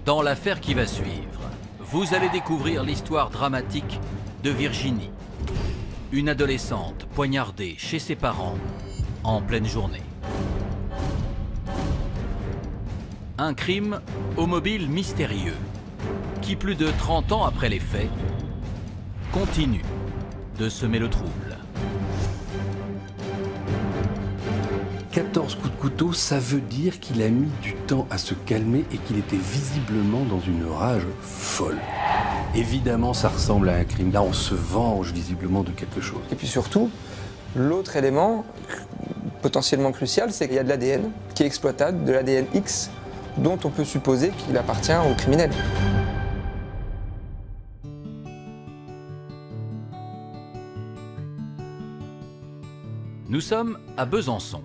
Dans l'affaire qui va suivre, vous allez découvrir l'histoire dramatique de Virginie, une adolescente poignardée chez ses parents en pleine journée. Un crime au mobile mystérieux qui, plus de 30 ans après les faits, continue de semer le trouble. 14 coups de couteau, ça veut dire qu'il a mis du temps à se calmer et qu'il était visiblement dans une rage folle. Évidemment, ça ressemble à un crime. Là, on se venge visiblement de quelque chose. Et puis surtout, l'autre élément potentiellement crucial, c'est qu'il y a de l'ADN qui est exploitable, de l'ADN X, dont on peut supposer qu'il appartient au criminel. Nous sommes à Besançon.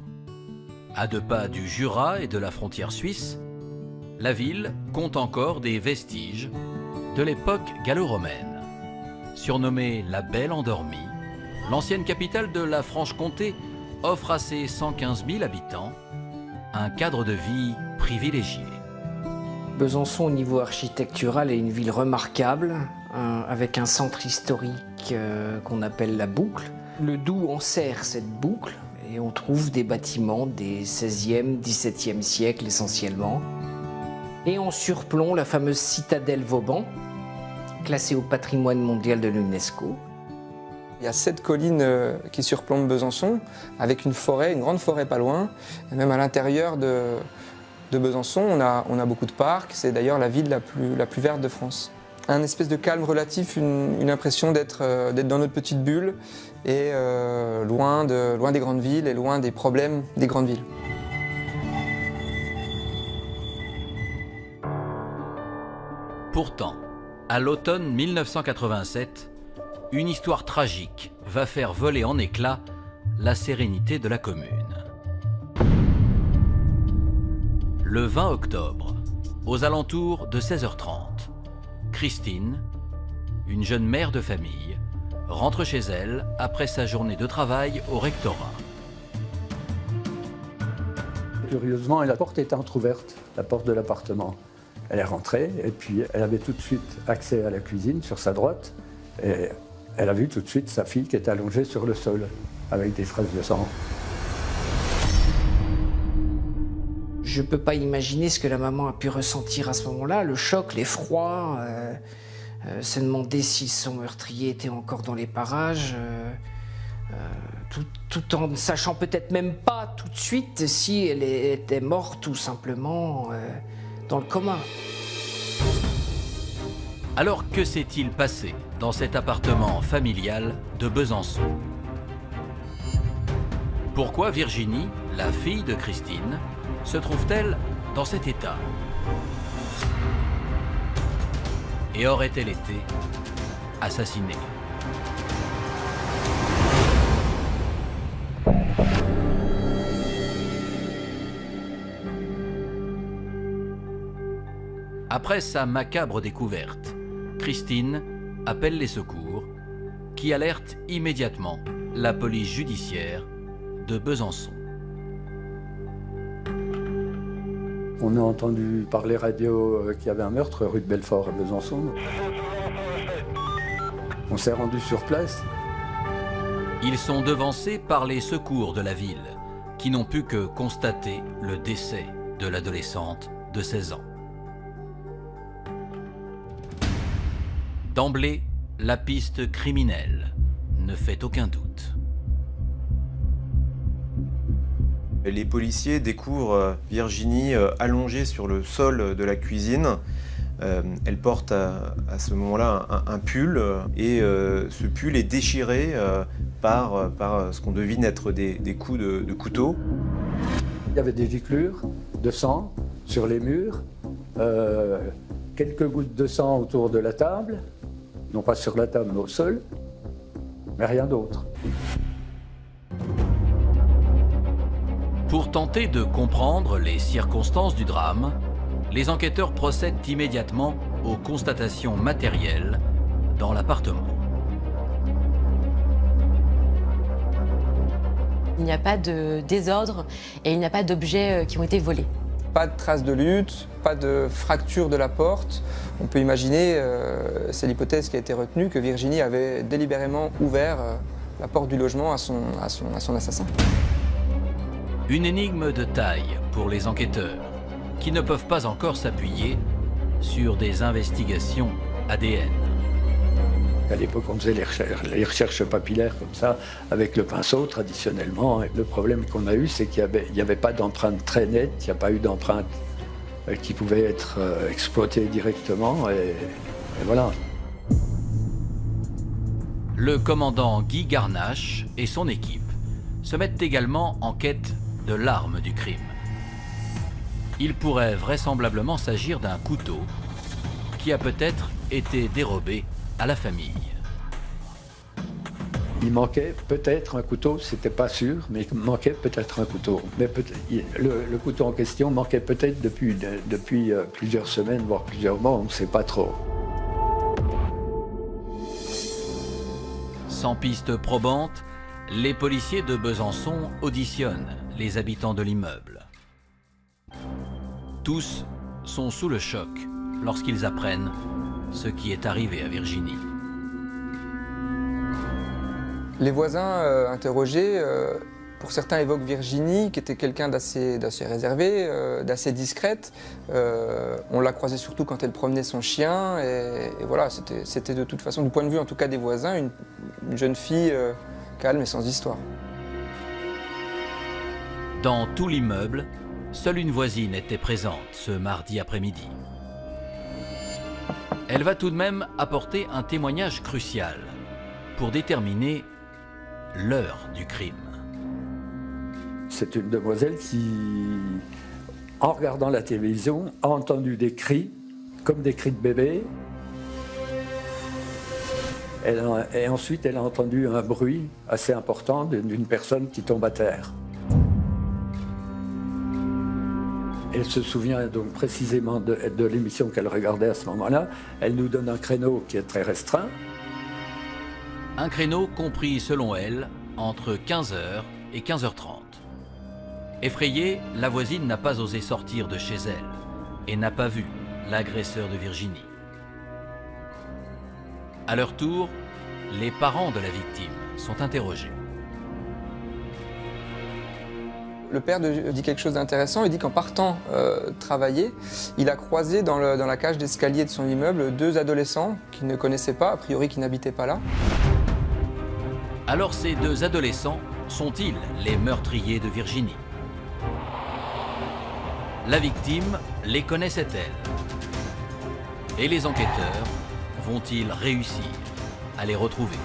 À 2 pas du Jura et de la frontière suisse, la ville compte encore des vestiges de l'époque gallo-romaine. Surnommée la Belle Endormie, l'ancienne capitale de la Franche-Comté offre à ses 115 000 habitants un cadre de vie privilégié. Besançon, au niveau architectural, est une ville remarquable, avec un centre historique qu'on appelle la Boucle. Le Doubs enserre cette boucle et on trouve des bâtiments des 16e, 17e siècles essentiellement. Et en surplomb, la fameuse citadelle Vauban, classée au patrimoine mondial de l'UNESCO. Il y a 7 collines qui surplombent Besançon, avec une forêt, une grande forêt pas loin. Et même à l'intérieur de Besançon, on a beaucoup de parcs. C'est d'ailleurs la ville la plus verte de France. Un espèce de calme relatif, une impression d'être dans notre petite bulle et loin des grandes villes et loin des problèmes des grandes villes. Pourtant, à l'automne 1987, une histoire tragique va faire voler en éclats la sérénité de la commune. Le 20 octobre, aux alentours de 16h30, Christine, une jeune mère de famille, rentre chez elle après sa journée de travail au rectorat. Curieusement, la porte était entrouverte, la porte de l'appartement. Elle est rentrée et puis elle avait tout de suite accès à la cuisine sur sa droite et elle a vu tout de suite sa fille qui était allongée sur le sol avec des traces de sang. Je ne peux pas imaginer ce que la maman a pu ressentir à ce moment-là, le choc, l'effroi, se demander si son meurtrier était encore dans les parages, tout en ne sachant peut-être même pas tout de suite si elle était morte ou simplement dans le coma. Alors que s'est-il passé dans cet appartement familial de Besançon? Pourquoi Virginie, la fille de Christine, se trouve-t-elle dans cet état? Et aurait-elle été assassinée? Après sa macabre découverte, Christine appelle les secours qui alertent immédiatement la police judiciaire de Besançon. On a entendu parler radio qu'il y avait un meurtre rue de Belfort à Besançon. On s'est rendu sur place. Ils sont devancés par les secours de la ville, qui n'ont pu que constater le décès de l'adolescente de 16 ans. D'emblée, la piste criminelle ne fait aucun doute. Les policiers découvrent Virginie allongée sur le sol de la cuisine. Elle porte à ce moment-là un pull et ce pull est déchiré par ce qu'on devine être des coups de couteau. Il y avait des giclures de sang sur les murs, quelques gouttes de sang autour de la table, non pas sur la table mais au sol, mais rien d'autre. Pour tenter de comprendre les circonstances du drame, les enquêteurs procèdent immédiatement aux constatations matérielles dans l'appartement. Il n'y a pas de désordre et il n'y a pas d'objets qui ont été volés. Pas de traces de lutte, pas de fracture de la porte. On peut imaginer, c'est l'hypothèse qui a été retenue, que Virginie avait délibérément ouvert la porte du logement à son assassin. Une énigme de taille pour les enquêteurs, qui ne peuvent pas encore s'appuyer sur des investigations ADN. À l'époque, on faisait les recherches papillaires comme ça, avec le pinceau traditionnellement. Et le problème qu'on a eu, c'est qu'il n'y avait pas d'empreinte très nette, il n'y a pas eu d'empreinte qui pouvait être exploitée directement, et voilà. Le commandant Guy Garnache et son équipe se mettent également en quête de l'arme du crime. Il pourrait vraisemblablement s'agir d'un couteau qui a peut-être été dérobé à la famille. Il manquait peut-être un couteau, c'était pas sûr, mais il manquait peut-être un couteau. Mais le couteau en question manquait peut-être depuis plusieurs semaines, voire plusieurs mois, on ne sait pas trop. Sans piste probante, les policiers de Besançon auditionnent les habitants de l'immeuble. Tous sont sous le choc lorsqu'ils apprennent ce qui est arrivé à Virginie. Les voisins interrogés, pour certains évoquent Virginie, qui était quelqu'un d'assez réservé, d'assez discrète. On l'a croisée surtout quand elle promenait son chien. Et voilà, c'était de toute façon, du point de vue en tout cas des voisins, une jeune fille calme et sans histoire. Dans tout l'immeuble, seule une voisine était présente ce mardi après-midi. Elle va tout de même apporter un témoignage crucial pour déterminer l'heure du crime. C'est une demoiselle qui, en regardant la télévision, a entendu des cris, comme des cris de bébé. Et ensuite, elle a entendu un bruit assez important d'une personne qui tombe à terre. Elle se souvient donc précisément de l'émission qu'elle regardait à ce moment-là. Elle nous donne un créneau qui est très restreint. Un créneau compris, selon elle, entre 15h et 15h30. Effrayée, la voisine n'a pas osé sortir de chez elle et n'a pas vu l'agresseur de Virginie. À leur tour, les parents de la victime sont interrogés. Le père dit quelque chose d'intéressant, il dit qu'en partant travailler, il a croisé dans la cage d'escalier de son immeuble 2 adolescents qu'il ne connaissait pas, a priori qui n'habitaient pas là. Alors ces 2 adolescents sont-ils les meurtriers de Virginie? La victime les connaissait-elle? Et les enquêteurs vont-ils réussir à les retrouver?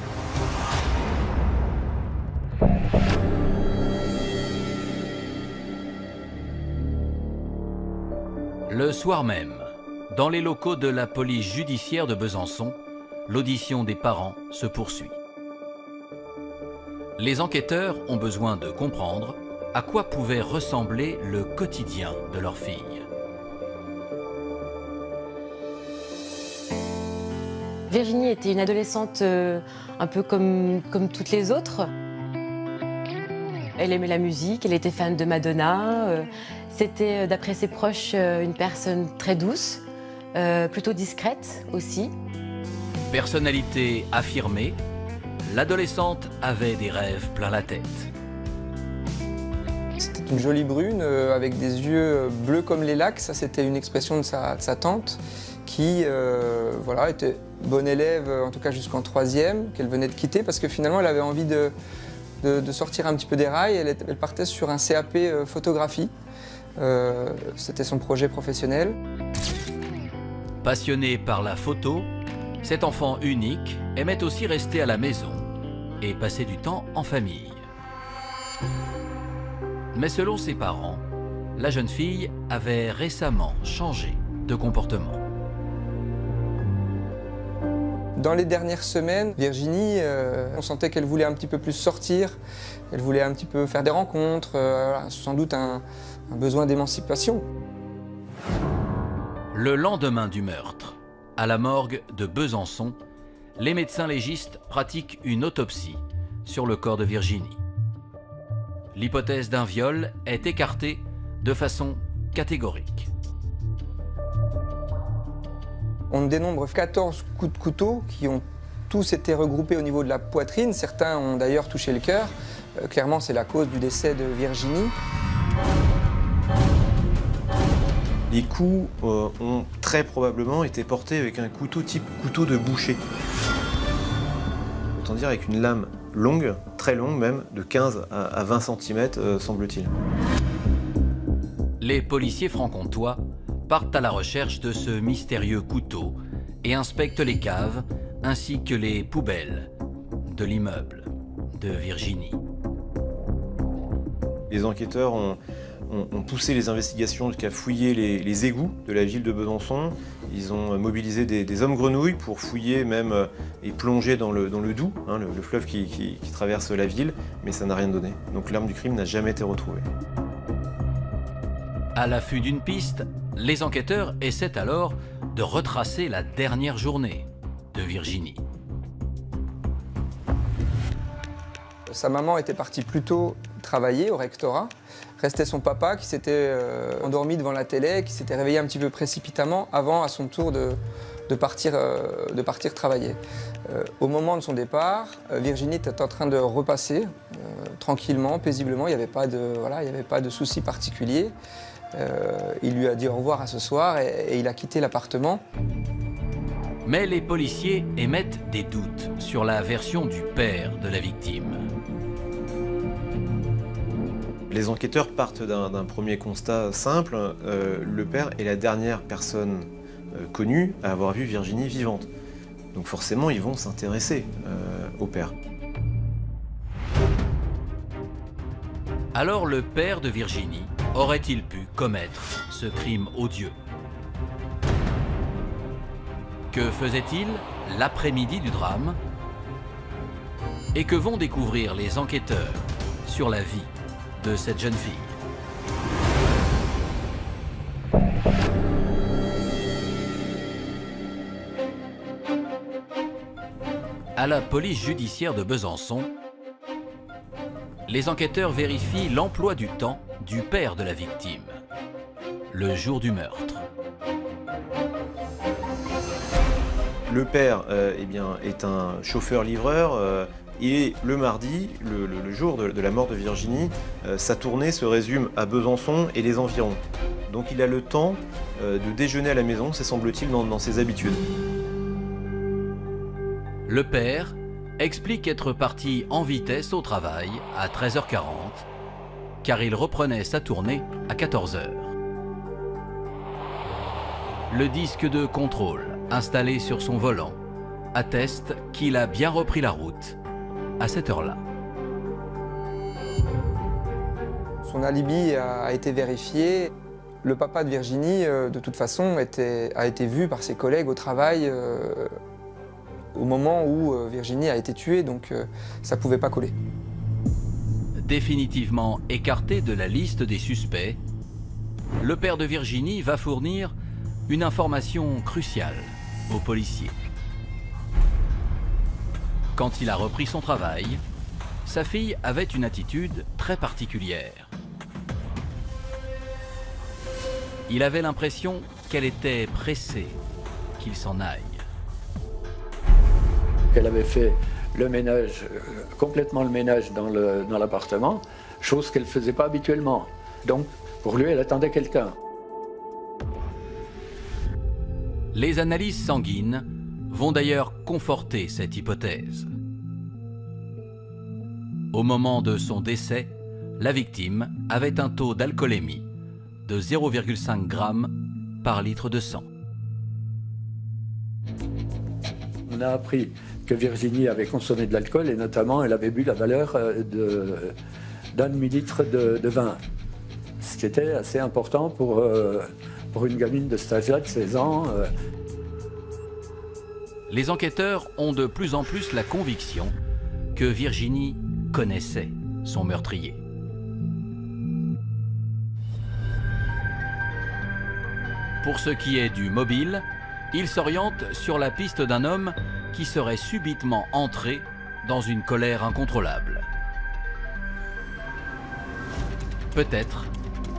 Le soir même, dans les locaux de la police judiciaire de Besançon, l'audition des parents se poursuit. Les enquêteurs ont besoin de comprendre à quoi pouvait ressembler le quotidien de leur fille. Virginie était une adolescente un peu comme toutes les autres. Elle aimait la musique, elle était fan de Madonna. C'était, d'après ses proches, une personne très douce, plutôt discrète aussi. Personnalité affirmée, l'adolescente avait des rêves plein la tête. C'était une jolie brune avec des yeux bleus comme les lacs. Ça, c'était une expression de sa tante qui voilà, était bonne élève, en tout cas jusqu'en 3e, qu'elle venait de quitter parce que finalement, elle avait envie de sortir un petit peu des rails. Elle partait sur un CAP photographie. C'était son projet professionnel. Passionnée par la photo, cet enfant unique aimait aussi rester à la maison et passer du temps en famille. Mais selon ses parents, la jeune fille avait récemment changé de comportement. Dans les dernières semaines, Virginie, on sentait qu'elle voulait un petit peu plus sortir, elle voulait un petit peu faire des rencontres, sans doute un besoin d'émancipation. Le lendemain du meurtre, à la morgue de Besançon, les médecins légistes pratiquent une autopsie sur le corps de Virginie. L'hypothèse d'un viol est écartée de façon catégorique. On dénombre 14 coups de couteau qui ont tous été regroupés au niveau de la poitrine. Certains ont d'ailleurs touché le cœur. Clairement, c'est la cause du décès de Virginie. Les coups ont très probablement été portés avec un couteau type couteau de boucher. Autant dire avec une lame longue, très longue même, de 15 à 20 cm semble-t-il. Les policiers franc-comtois partent à la recherche de ce mystérieux couteau et inspectent les caves ainsi que les poubelles de l'immeuble de Virginie. Les enquêteurs ont poussé les investigations jusqu'à fouiller les égouts de la ville de Besançon. Ils ont mobilisé des hommes grenouilles pour fouiller même et plonger dans le Doubs, hein, le fleuve qui traverse la ville, mais ça n'a rien donné. Donc l'arme du crime n'a jamais été retrouvée. À l'affût d'une piste, les enquêteurs essaient alors de retracer la dernière journée de Virginie. Sa maman était partie plus tôt travailler au rectorat. Restait son papa qui s'était endormi devant la télé, qui s'était réveillé un petit peu précipitamment avant à son tour de partir travailler. Au moment de son départ, Virginie était en train de repasser tranquillement, paisiblement. Il n'y avait pas de souci particulier. Il lui a dit au revoir à ce soir et il a quitté l'appartement. Mais les policiers émettent des doutes sur la version du père de la victime. Les enquêteurs partent d'un premier constat simple. Le père est la dernière personne connue à avoir vu Virginie vivante. Donc forcément, ils vont s'intéresser au père. Alors le père de Virginie aurait-il pu commettre ce crime odieux? Que faisait-il l'après-midi du drame? Et que vont découvrir les enquêteurs sur la vie de cette jeune fille? À la police judiciaire de Besançon, les enquêteurs vérifient l'emploi du temps du père de la victime, le jour du meurtre. Le père est un chauffeur-livreur et le mardi, le jour de la mort de Virginie, sa tournée se résume à Besançon et les environs. Donc il a le temps de déjeuner à la maison, c'est semble-t-il dans ses habitudes. Le père explique être parti en vitesse au travail à 13h40, car il reprenait sa tournée à 14h. Le disque de contrôle installé sur son volant atteste qu'il a bien repris la route à cette heure-là. Son alibi a été vérifié. Le papa de Virginie, de toute façon, a été vu par ses collègues au travail au moment où Virginie a été tuée, donc ça ne pouvait pas coller. Définitivement écarté de la liste des suspects, le père de Virginie va fournir une information cruciale aux policiers. Quand il a repris son travail, sa fille avait une attitude très particulière. Il avait l'impression qu'elle était pressée qu'il s'en aille. Elle avait fait le ménage, complètement le ménage dans l'appartement, chose qu'elle ne faisait pas habituellement. Donc, pour lui, elle attendait quelqu'un. Les analyses sanguines vont d'ailleurs conforter cette hypothèse. Au moment de son décès, la victime avait un taux d'alcoolémie de 0,5 g par litre de sang. On a appris que Virginie avait consommé de l'alcool et notamment elle avait bu la valeur d'un demi-litre de vin. Ce qui était assez important pour une gamine de cet âge-là, de 16 ans. Les enquêteurs ont de plus en plus la conviction que Virginie connaissait son meurtrier. Pour ce qui est du mobile, ils s'orientent sur la piste d'un homme qui serait subitement entré dans une colère incontrôlable. Peut-être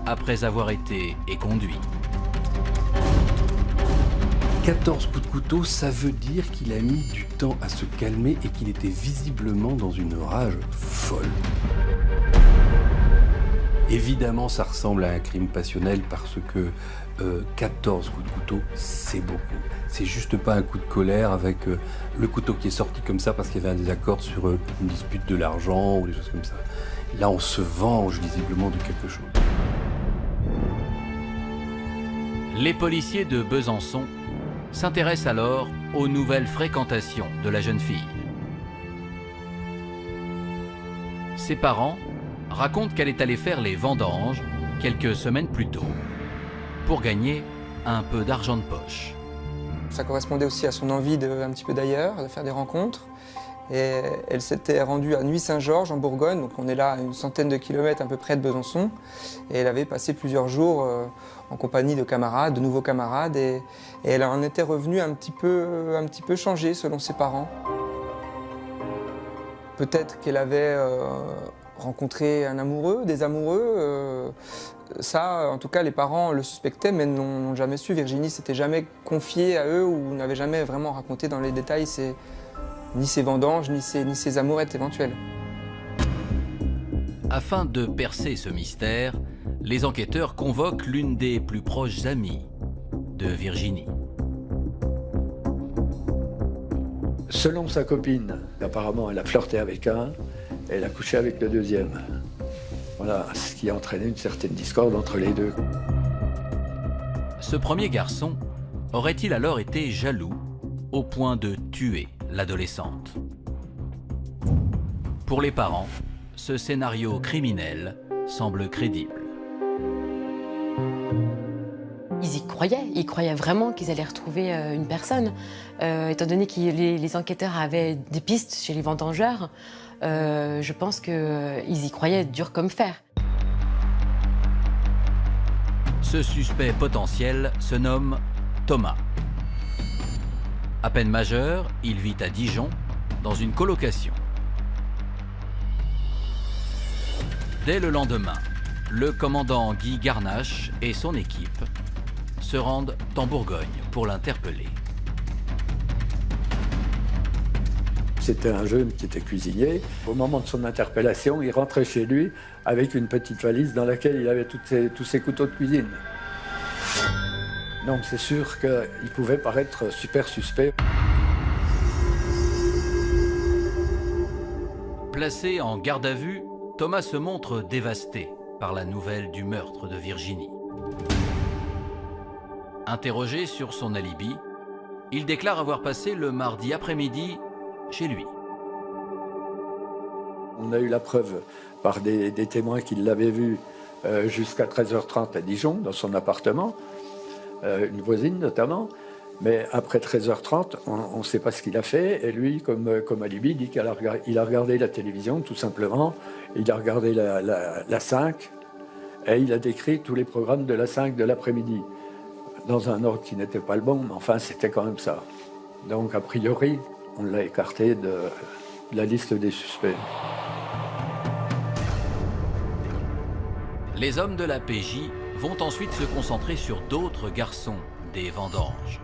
après avoir été éconduit. 14 coups de couteau, ça veut dire qu'il a mis du temps à se calmer et qu'il était visiblement dans une rage folle. Évidemment, ça ressemble à un crime passionnel parce que 14 coups de couteau, c'est beaucoup. C'est juste pas un coup de colère avec le couteau qui est sorti comme ça parce qu'il y avait un désaccord sur une dispute de l'argent ou des choses comme ça. Là, on se venge visiblement de quelque chose. Les policiers de Besançon s'intéressent alors aux nouvelles fréquentations de la jeune fille. Ses parents racontent qu'elle est allée faire les vendanges quelques semaines plus tôt pour gagner un peu d'argent de poche. Ça correspondait aussi à son envie un petit peu d'ailleurs, de faire des rencontres. Et elle s'était rendue à Nuits-Saint-Georges en Bourgogne, donc on est là à une centaine de kilomètres à peu près de Besançon. Et elle avait passé plusieurs jours en compagnie de camarades, de nouveaux camarades, et elle en était revenue un petit peu changée selon ses parents. Peut-être qu'elle avait rencontré un amoureux, des amoureux. Ça, en tout cas, les parents le suspectaient, mais n'ont jamais su. Virginie s'était jamais confiée à eux ou n'avait jamais vraiment raconté dans les détails ni ses vendanges, ni ses amourettes éventuelles. Afin de percer ce mystère, les enquêteurs convoquent l'une des plus proches amies de Virginie. Selon sa copine, apparemment elle a flirté avec un, et elle a couché avec le deuxième. Voilà, ce qui a entraîné une certaine discorde entre les deux. Ce premier garçon aurait-il alors été jaloux au point de tuer l'adolescente? Pour les parents, ce scénario criminel semble crédible. Ils croyaient vraiment qu'ils allaient retrouver une personne. Étant donné que les enquêteurs avaient des pistes chez les vendangeurs, je pense qu'ils y croyaient dur comme fer. Ce suspect potentiel se nomme Thomas. À peine majeur, il vit à Dijon, dans une colocation. Dès le lendemain, le commandant Guy Garnache et son équipe se rendent en Bourgogne pour l'interpeller. C'était un jeune qui était cuisinier. Au moment de son interpellation, il rentrait chez lui avec une petite valise dans laquelle il avait tous ses couteaux de cuisine. Donc c'est sûr qu'il pouvait paraître super suspect. Placé en garde à vue, Thomas se montre dévasté par la nouvelle du meurtre de Virginie. Interrogé sur son alibi, il déclare avoir passé le mardi après-midi chez lui. On a eu la preuve par des témoins qui l'avaient vu jusqu'à 13h30 à Dijon, dans son appartement, une voisine notamment. Mais après 13h30, on ne sait pas ce qu'il a fait. Et lui, comme alibi, il dit qu'il a regardé la télévision, tout simplement. Il a regardé la 5 et il a décrit tous les programmes de la 5 de l'après-midi. Dans un ordre qui n'était pas le bon, mais enfin, c'était quand même ça. Donc, a priori, on l'a écarté de la liste des suspects. Les hommes de la PJ vont ensuite se concentrer sur d'autres garçons des vendanges.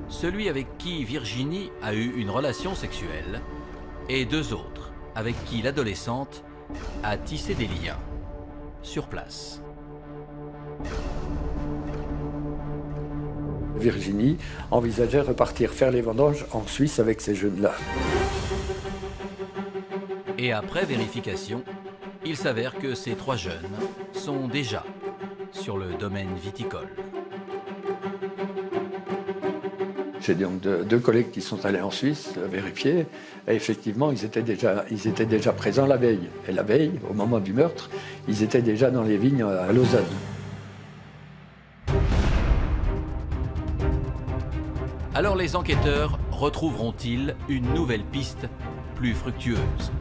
Celui avec qui Virginie a eu une relation sexuelle et deux autres avec qui l'adolescente a tissé des liens sur place. Virginie envisageait repartir faire les vendanges en Suisse avec ces jeunes-là. Et après vérification, il s'avère que ces trois jeunes sont déjà sur le domaine viticole. J'ai donc deux collègues qui sont allés en Suisse vérifier, et effectivement, ils étaient déjà présents la veille. Et la veille, au moment du meurtre, ils étaient déjà dans les vignes à Lausanne. Alors les enquêteurs retrouveront-ils une nouvelle piste plus fructueuse?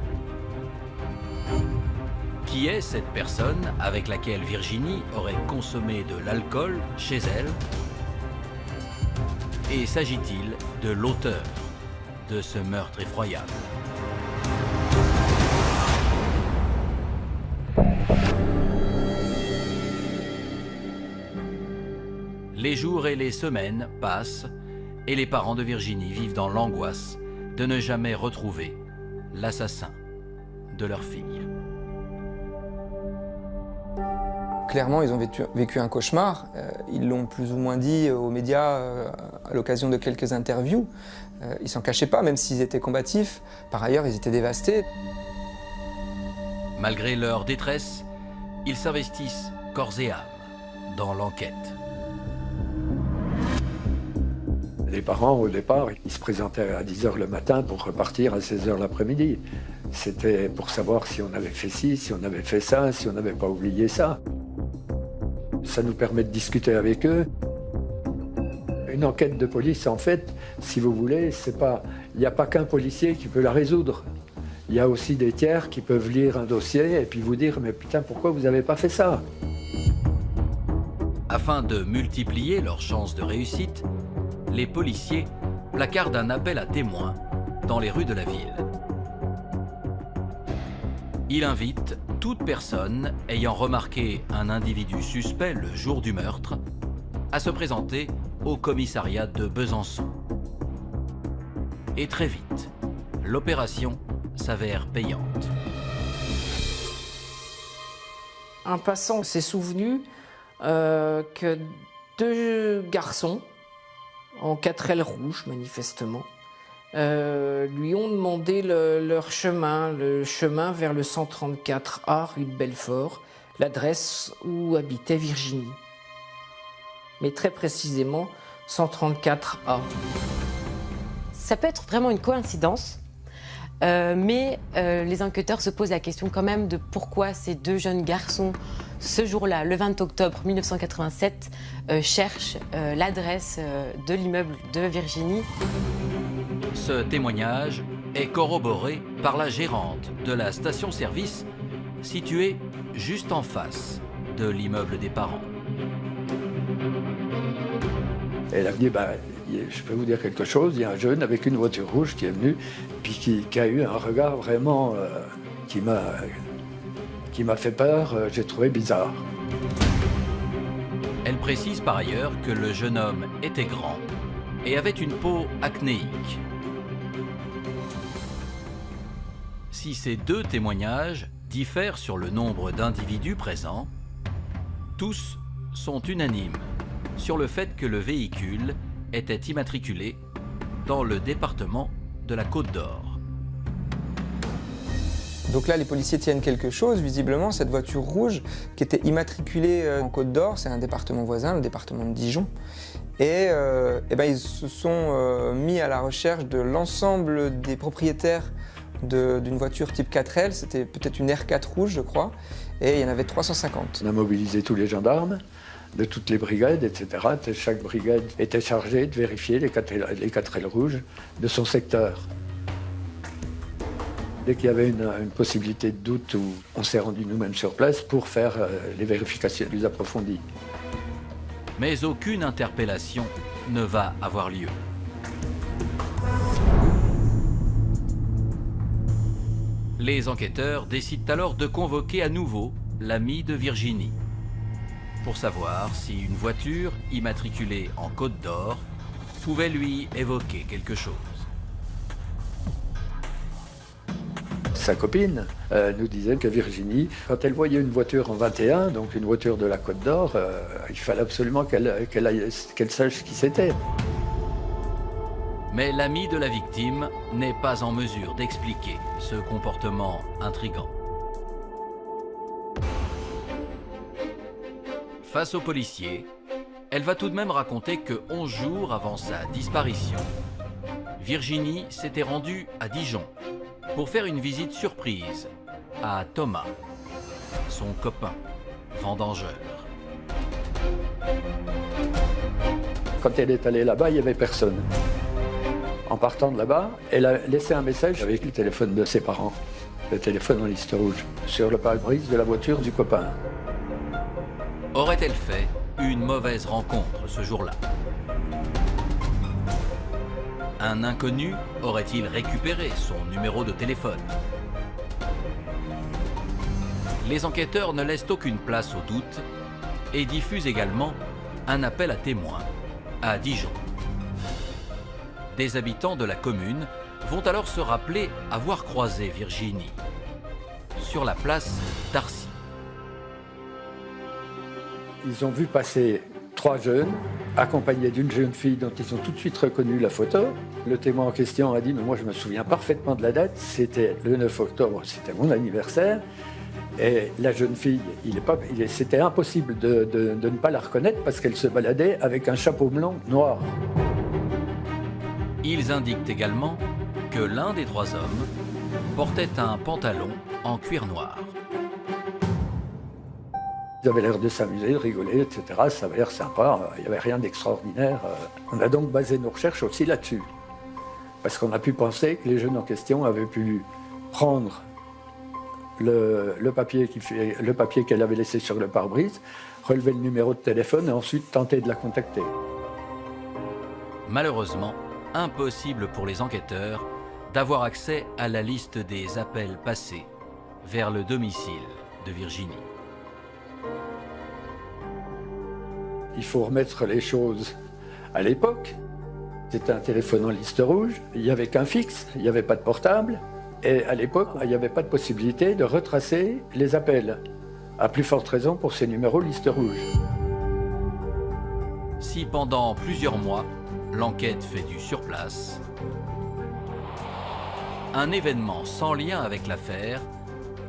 Qui est cette personne avec laquelle Virginie aurait consommé de l'alcool chez elle? Et s'agit-il de l'auteur de ce meurtre effroyable? Les jours et les semaines passent et les parents de Virginie vivent dans l'angoisse de ne jamais retrouver l'assassin de leur fille. Clairement, ils ont vécu un cauchemar. Ils l'ont plus ou moins dit aux médias à l'occasion de quelques interviews. Ils s'en cachaient pas, même s'ils étaient combatifs. Par ailleurs, ils étaient dévastés. Malgré leur détresse, ils s'investissent corps et âme dans l'enquête. Les parents, au départ, ils se présentaient à 10 h le matin pour repartir à 16 h l'après-midi. C'était pour savoir si on avait fait ci, si on avait fait ça, si on n'avait pas oublié ça. Ça nous permet de discuter avec eux. Une enquête de police, en fait, si vous voulez, il n'y a pas qu'un policier qui peut la résoudre. Il y a aussi des tiers qui peuvent lire un dossier et puis vous dire « mais putain, pourquoi vous n'avez pas fait ça ?» Afin de multiplier leurs chances de réussite, les policiers placardent un appel à témoins dans les rues de la ville. Il invite toute personne ayant remarqué un individu suspect le jour du meurtre à se présenter au commissariat de Besançon. Et très vite, l'opération s'avère payante. Un passant s'est souvenu que 2 garçons, en 4L rouge manifestement, lui ont demandé leur chemin, le chemin vers le 134A rue de Belfort, l'adresse où habitait Virginie. Mais très précisément 134A. Ça peut être vraiment une coïncidence, mais les enquêteurs se posent la question quand même de pourquoi ces 2 jeunes garçons, ce jour-là, le 20 octobre 1987, cherchent l'adresse de l'immeuble de Virginie. Ce témoignage est corroboré par la gérante de la station-service située juste en face de l'immeuble des parents. Elle a dit je peux vous dire quelque chose, il y a un jeune avec une voiture rouge qui est venu, puis qui a eu un regard vraiment qui m'a fait peur, j'ai trouvé bizarre. Elle précise par ailleurs que le jeune homme était grand et avait une peau acnéique. Si ces 2 témoignages diffèrent sur le nombre d'individus présents, tous sont unanimes sur le fait que le véhicule était immatriculé dans le département de la Côte d'Or. Donc là, les policiers tiennent quelque chose, visiblement, cette voiture rouge qui était immatriculée en Côte d'Or, c'est un département voisin, le département de Dijon. Et ils se sont mis à la recherche de l'ensemble des propriétaires d'une voiture type 4L, c'était peut-être une R4 rouge, je crois, et il y en avait 350. On a mobilisé tous les gendarmes de toutes les brigades, etc. Chaque brigade était chargée de vérifier les 4L rouges de son secteur. Dès qu'il y avait une possibilité de doute, on s'est rendu nous-mêmes sur place pour faire les vérifications plus approfondies. Mais aucune interpellation ne va avoir lieu. Les enquêteurs décident alors de convoquer à nouveau l'ami de Virginie pour savoir si une voiture immatriculée en Côte d'Or pouvait lui évoquer quelque chose. Sa copine nous disait que Virginie, quand elle voyait une voiture en 21, donc une voiture de la Côte d'Or, il fallait absolument qu'elle sache qui c'était. Mais l'ami de la victime n'est pas en mesure d'expliquer ce comportement intrigant. Face aux policiers, elle va tout de même raconter que 11 jours avant sa disparition, Virginie s'était rendue à Dijon pour faire une visite surprise à Thomas, son copain vendangeur. Quand elle est allée là-bas, il n'y avait personne. En partant de là-bas, elle a laissé un message avec le téléphone de ses parents, le téléphone en liste rouge, sur le pare-brise de la voiture du copain. Aurait-elle fait une mauvaise rencontre ce jour-là? Un inconnu aurait-il récupéré son numéro de téléphone? Les enquêteurs ne laissent aucune place au doute et diffusent également un appel à témoins à Dijon. Des habitants de la commune vont alors se rappeler avoir croisé Virginie sur la place d'Arcy. Ils ont vu passer 3 jeunes, accompagnés d'une jeune fille dont ils ont tout de suite reconnu la photo. Le témoin en question a dit « mais moi je me souviens parfaitement de la date, c'était le 9 octobre, c'était mon anniversaire ». Et la jeune fille, c'était impossible de ne pas la reconnaître parce qu'elle se baladait avec un chapeau blanc noir. Ils indiquent également que l'un des 3 hommes portait un pantalon en cuir noir. Ils avaient l'air de s'amuser, de rigoler, etc. Ça avait l'air sympa, il n'y avait rien d'extraordinaire. On a donc basé nos recherches aussi là-dessus. Parce qu'on a pu penser que les jeunes en question avaient pu prendre le papier qu'elle avait laissé sur le pare-brise, relever le numéro de téléphone et ensuite tenter de la contacter. Malheureusement, impossible pour les enquêteurs d'avoir accès à la liste des appels passés vers le domicile de Virginie. Il faut remettre les choses à l'époque. C'était un téléphone en liste rouge, il n'y avait qu'un fixe, il n'y avait pas de portable. Et à l'époque, il n'y avait pas de possibilité de retracer les appels. À plus forte raison pour ces numéros liste rouge. Si pendant plusieurs mois, l'enquête fait du surplace, un événement sans lien avec l'affaire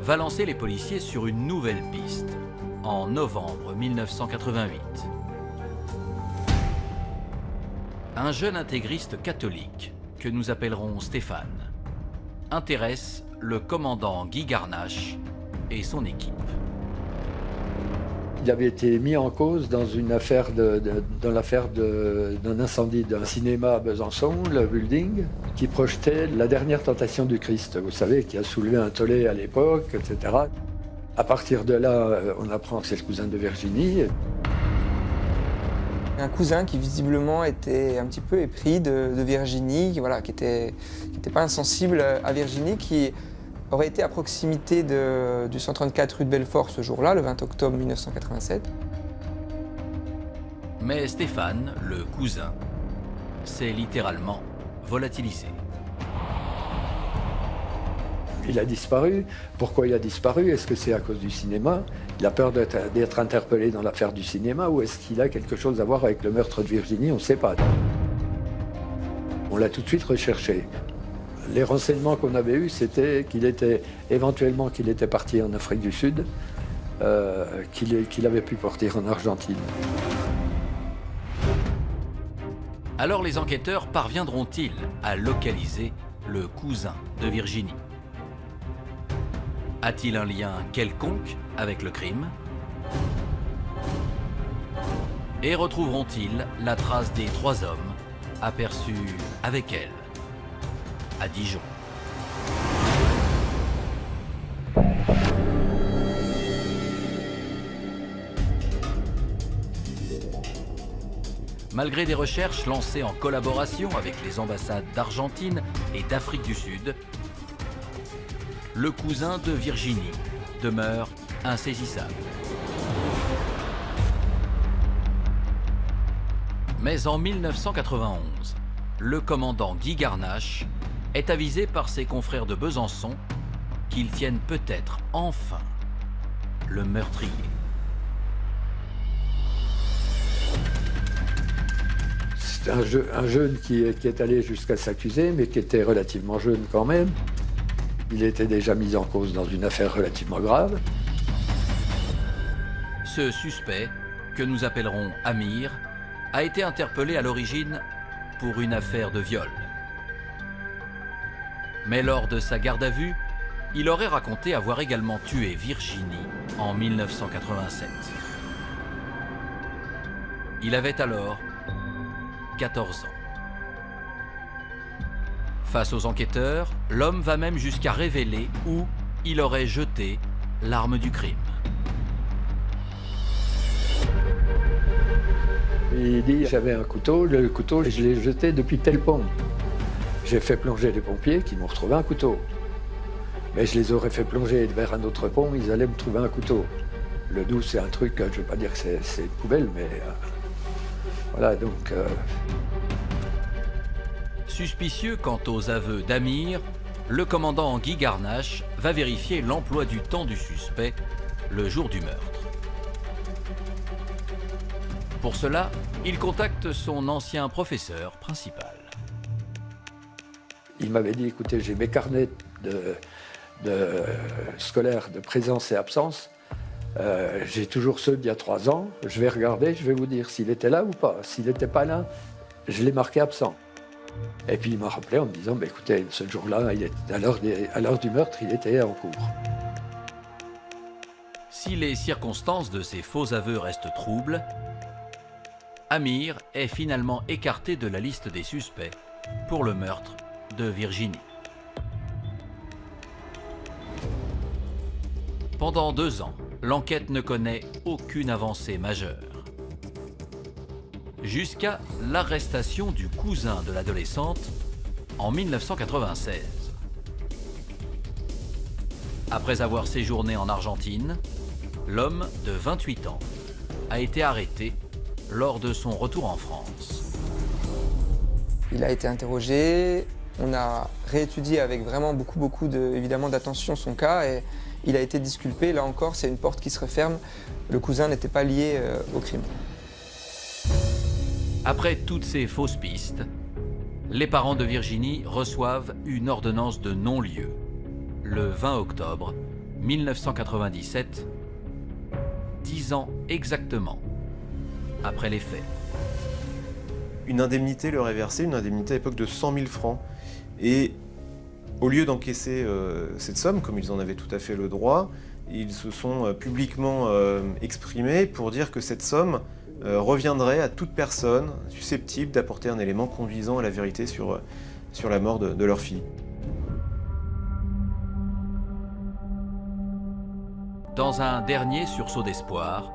va lancer les policiers sur une nouvelle piste en novembre 1988. Un jeune intégriste catholique, que nous appellerons Stéphane, intéresse le commandant Guy Garnache et son équipe. Il avait été mis en cause dans une affaire dans l'affaire d'un incendie d'un cinéma à Besançon, le Building, qui projetait La dernière tentation du Christ, vous savez, qui a soulevé un tollé à l'époque, etc. À partir de là, on apprend que c'est le cousin de Virginie. Un cousin qui visiblement était un petit peu épris de Virginie, qui n'était pas insensible à Virginie, qui aurait été à proximité du 134 rue de Belfort ce jour-là, le 20 octobre 1987. Mais Stéphane, le cousin, s'est littéralement volatilisé. Il a disparu. Pourquoi il a disparu? Est-ce que c'est à cause du cinéma? Il a peur d'être interpellé dans l'affaire du cinéma, ou est-ce qu'il a quelque chose à voir avec le meurtre de Virginie? On ne sait pas. On l'a tout de suite recherché. Les renseignements qu'on avait eus, c'était qu'il était parti en Afrique du Sud, qu'il avait pu partir en Argentine. Alors les enquêteurs parviendront-ils à localiser le cousin de Virginie? A-t-il un lien quelconque avec le crime? Et retrouveront-ils la trace des 3 hommes aperçus avec elle à Dijon? Malgré des recherches lancées en collaboration avec les ambassades d'Argentine et d'Afrique du Sud, le cousin de Virginie demeure insaisissable. Mais en 1991, le commandant Guy Garnache est avisé par ses confrères de Besançon qu'ils tiennent peut-être enfin le meurtrier. C'est un jeune qui est allé jusqu'à s'accuser, mais qui était relativement jeune quand même. Il était déjà mis en cause dans une affaire relativement grave. Ce suspect, que nous appellerons Amir, a été interpellé à l'origine pour une affaire de viol. Mais lors de sa garde à vue, il aurait raconté avoir également tué Virginie en 1987. Il avait alors 14 ans. Face aux enquêteurs, l'homme va même jusqu'à révéler où il aurait jeté l'arme du crime. Il dit, j'avais un couteau, le couteau, je l'ai jeté depuis tel pont. J'ai fait plonger les pompiers qui m'ont retrouvé un couteau. Mais je les aurais fait plonger vers un autre pont, ils allaient me trouver un couteau. Le doux, c'est un truc, je ne veux pas dire que c'est une poubelle, mais Voilà, donc... Suspicieux quant aux aveux d'Amir, le commandant Guy Garnache va vérifier l'emploi du temps du suspect le jour du meurtre. Pour cela, il contacte son ancien professeur principal. Il m'avait dit, écoutez, j'ai mes carnets de scolaires de présence et absence. J'ai toujours ceux d'il y a 3 ans. Je vais regarder, je vais vous dire s'il était là ou pas. S'il n'était pas là, je l'ai marqué absent. Et puis il m'a rappelé en me disant, bah, écoutez, ce jour-là, à l'heure du meurtre, il était en cours. Si les circonstances de ces faux aveux restent troubles, Amir est finalement écarté de la liste des suspects pour le meurtre de Virginie. Pendant 2 ans, l'enquête ne connaît aucune avancée majeure. Jusqu'à l'arrestation du cousin de l'adolescente en 1996. Après avoir séjourné en Argentine, l'homme de 28 ans a été arrêté lors de son retour en France. Il a été interrogé, on a réétudié avec vraiment beaucoup évidemment d'attention son cas et il a été disculpé. Là encore, c'est une porte qui se referme. Le cousin n'était pas lié au crime. Après toutes ces fausses pistes, les parents de Virginie reçoivent une ordonnance de non-lieu le 20 octobre 1997, 10 ans exactement après les faits. Une indemnité leur est versée, une indemnité à l'époque de 100 000 francs. Et au lieu d'encaisser cette somme, comme ils en avaient tout à fait le droit, ils se sont publiquement exprimés pour dire que cette somme reviendrait à toute personne susceptible d'apporter un élément conduisant à la vérité sur la mort de leur fille. Dans un dernier sursaut d'espoir,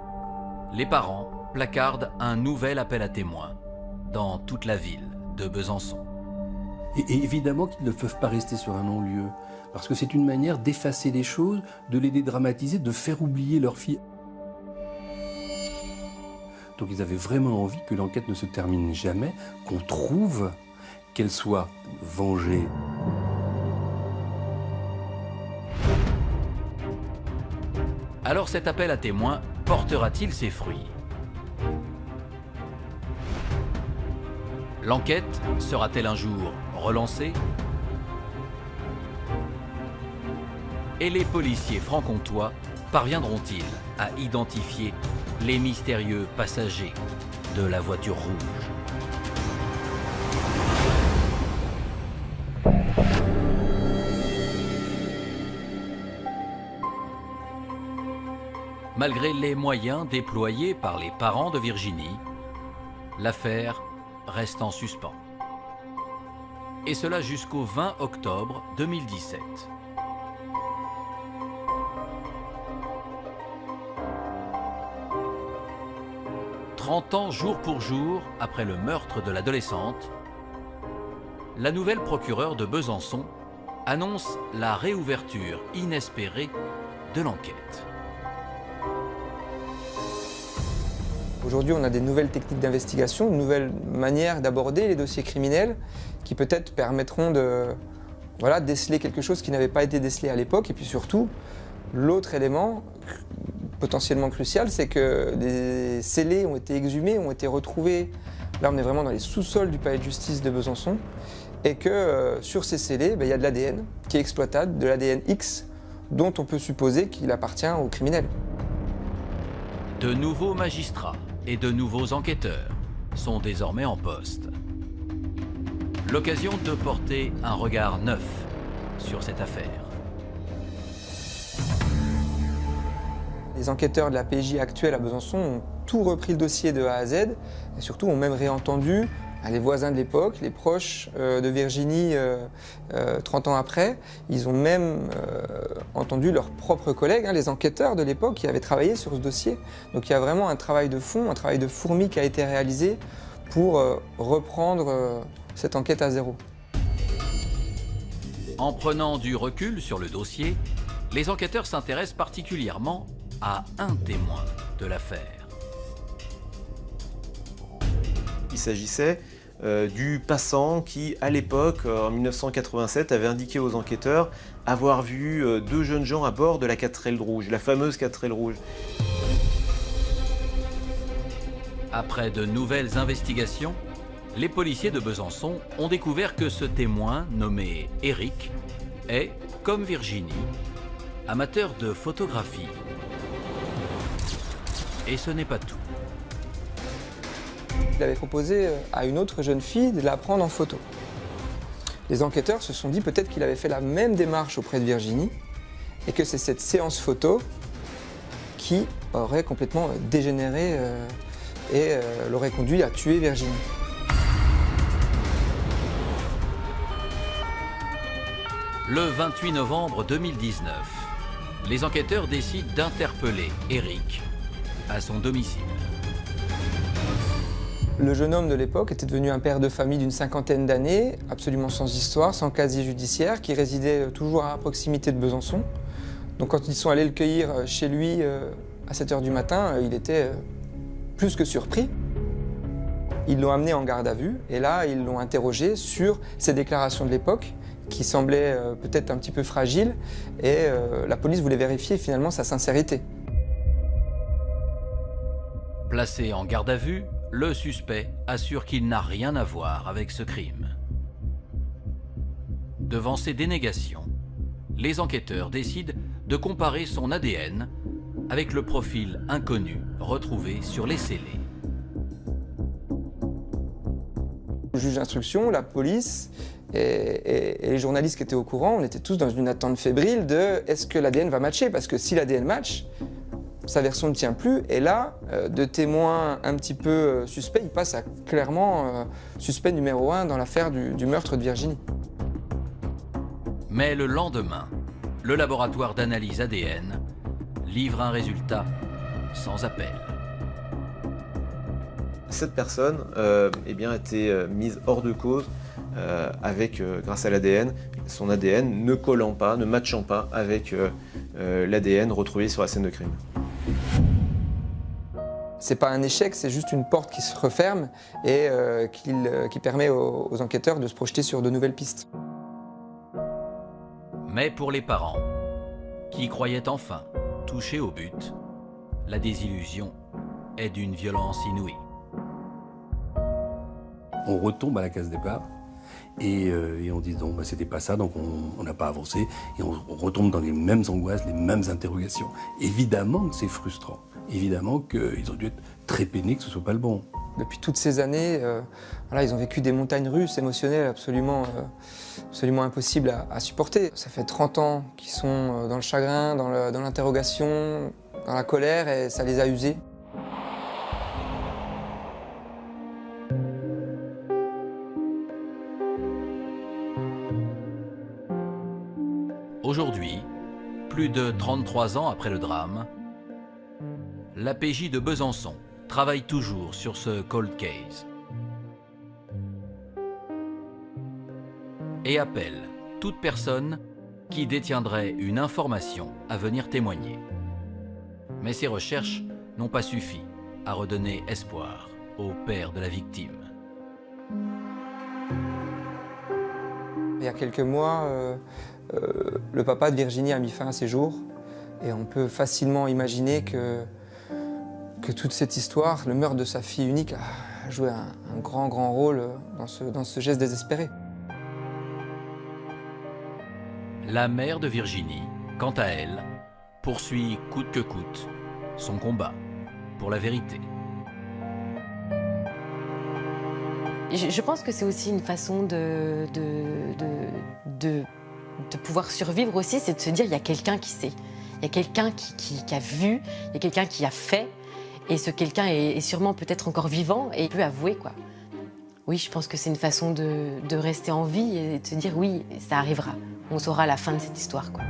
les parents placardent un nouvel appel à témoins dans toute la ville de Besançon. Et évidemment qu'ils ne peuvent pas rester sur un non-lieu, parce que c'est une manière d'effacer les choses, de les dédramatiser, de faire oublier leur fille. Donc ils avaient vraiment envie que l'enquête ne se termine jamais, qu'on trouve, qu'elle soit vengée. Alors cet appel à témoins portera-t-il ses fruits? L'enquête sera-t-elle un jour relancée? Et les policiers franc-comtois parviendront-ils à identifier les mystérieux passagers de la voiture rouge? Malgré les moyens déployés par les parents de Virginie, l'affaire reste en suspens. Et cela jusqu'au 20 octobre 2017. « 30 ans jour pour jour après le meurtre de l'adolescente, la nouvelle procureure de Besançon annonce la réouverture inespérée de l'enquête. Aujourd'hui, on a des nouvelles techniques d'investigation, de nouvelles manières d'aborder les dossiers criminels qui peut-être permettront de déceler quelque chose qui n'avait pas été décelé à l'époque. Et puis surtout, l'autre élément potentiellement crucial, c'est que des scellés ont été exhumés, ont été retrouvés. Là, on est vraiment dans les sous-sols du palais de justice de Besançon. Et que sur ces scellés, il y a de l'ADN qui est exploitable, de l'ADN X, dont on peut supposer qu'il appartient aux criminels. De nouveaux magistrats et de nouveaux enquêteurs sont désormais en poste. L'occasion de porter un regard neuf sur cette affaire. Les enquêteurs de la PJ actuelle à Besançon ont tout repris le dossier de A à Z et surtout ont même réentendu les voisins de l'époque, les proches de Virginie 30 ans après. Ils ont même entendu leurs propres collègues, les enquêteurs de l'époque qui avaient travaillé sur ce dossier. Donc il y a vraiment un travail de fond, un travail de fourmi qui a été réalisé pour reprendre cette enquête à zéro. En prenant du recul sur le dossier, les enquêteurs s'intéressent particulièrement à un témoin de l'affaire. s'agissait du passant qui, à l'époque, en 1987, avait indiqué aux enquêteurs avoir vu 2 jeunes gens à bord de la 4L rouge, la fameuse 4L rouge. Après de nouvelles investigations, les policiers de Besançon ont découvert que ce témoin, nommé Eric, est, comme Virginie, amateur de photographie. Et ce n'est pas tout. Il avait proposé à une autre jeune fille de la prendre en photo. Les enquêteurs se sont dit peut-être qu'il avait fait la même démarche auprès de Virginie et que c'est cette séance photo qui aurait complètement dégénéré et l'aurait conduit à tuer Virginie. Le 28 novembre 2019, les enquêteurs décident d'interpeller Eric à son domicile. Le jeune homme de l'époque était devenu un père de famille d'une 50aine d'années, absolument sans histoire, sans casier judiciaire, qui résidait toujours à proximité de Besançon. Donc quand ils sont allés le cueillir chez lui à 7 h du matin, il était plus que surpris. Ils l'ont amené en garde à vue et là, ils l'ont interrogé sur ses déclarations de l'époque, qui semblaient peut-être un petit peu fragiles, et la police voulait vérifier finalement sa sincérité. Placé en garde à vue, le suspect assure qu'il n'a rien à voir avec ce crime. Devant ces dénégations, les enquêteurs décident de comparer son ADN avec le profil inconnu retrouvé sur les scellés. Le juge d'instruction, la police et les journalistes qui étaient au courant, on était tous dans une attente fébrile de est-ce que l'ADN va matcher? Parce que si l'ADN match, sa version ne tient plus. Et là, de témoin un petit peu suspect, il passe à clairement suspect numéro 1 dans l'affaire du meurtre de Virginie. Mais le lendemain, le laboratoire d'analyse ADN livre un résultat sans appel. Cette personne eh bien, a été mise hors de cause grâce à l'ADN, son ADN ne collant pas, ne matchant pas avec l'ADN retrouvé sur la scène de crime. C'est pas un échec, c'est juste une porte qui se referme et qui permet aux enquêteurs de se projeter sur de nouvelles pistes. Mais pour les parents, qui croyaient enfin toucher au but, la désillusion est d'une violence inouïe. On retombe à la case départ et on dit non, bah, c'était pas ça, donc on n'a pas avancé et on retombe dans les mêmes angoisses, les mêmes interrogations. Évidemment que c'est frustrant, évidemment qu'ils ont dû être très peinés que ce soit pas le bon. Depuis toutes ces années, voilà, ils ont vécu des montagnes russes émotionnelles absolument impossibles à supporter. Ça fait 30 ans qu'ils sont dans le chagrin, dans l'interrogation, dans la colère, et ça les a usés. Aujourd'hui, plus de 33 ans après le drame, la PJ de Besançon travaille toujours sur ce cold case et appelle toute personne qui détiendrait une information à venir témoigner. Mais ces recherches n'ont pas suffi à redonner espoir au père de la victime. Il y a quelques mois, le papa de Virginie a mis fin à ses jours et on peut facilement imaginer que toute cette histoire, le meurtre de sa fille unique, a joué un grand rôle dans ce geste désespéré. La mère de Virginie, quant à elle, poursuit coûte que coûte son combat pour la vérité. Je pense que c'est aussi une façon de pouvoir survivre aussi, c'est de se dire il y a quelqu'un qui sait, il y a quelqu'un qui a vu, il y a quelqu'un qui a fait, et ce quelqu'un est sûrement peut-être encore vivant et peut avouer quoi. Oui, je pense que c'est une façon de rester en vie et de se dire oui, ça arrivera, on saura la fin de cette histoire quoi.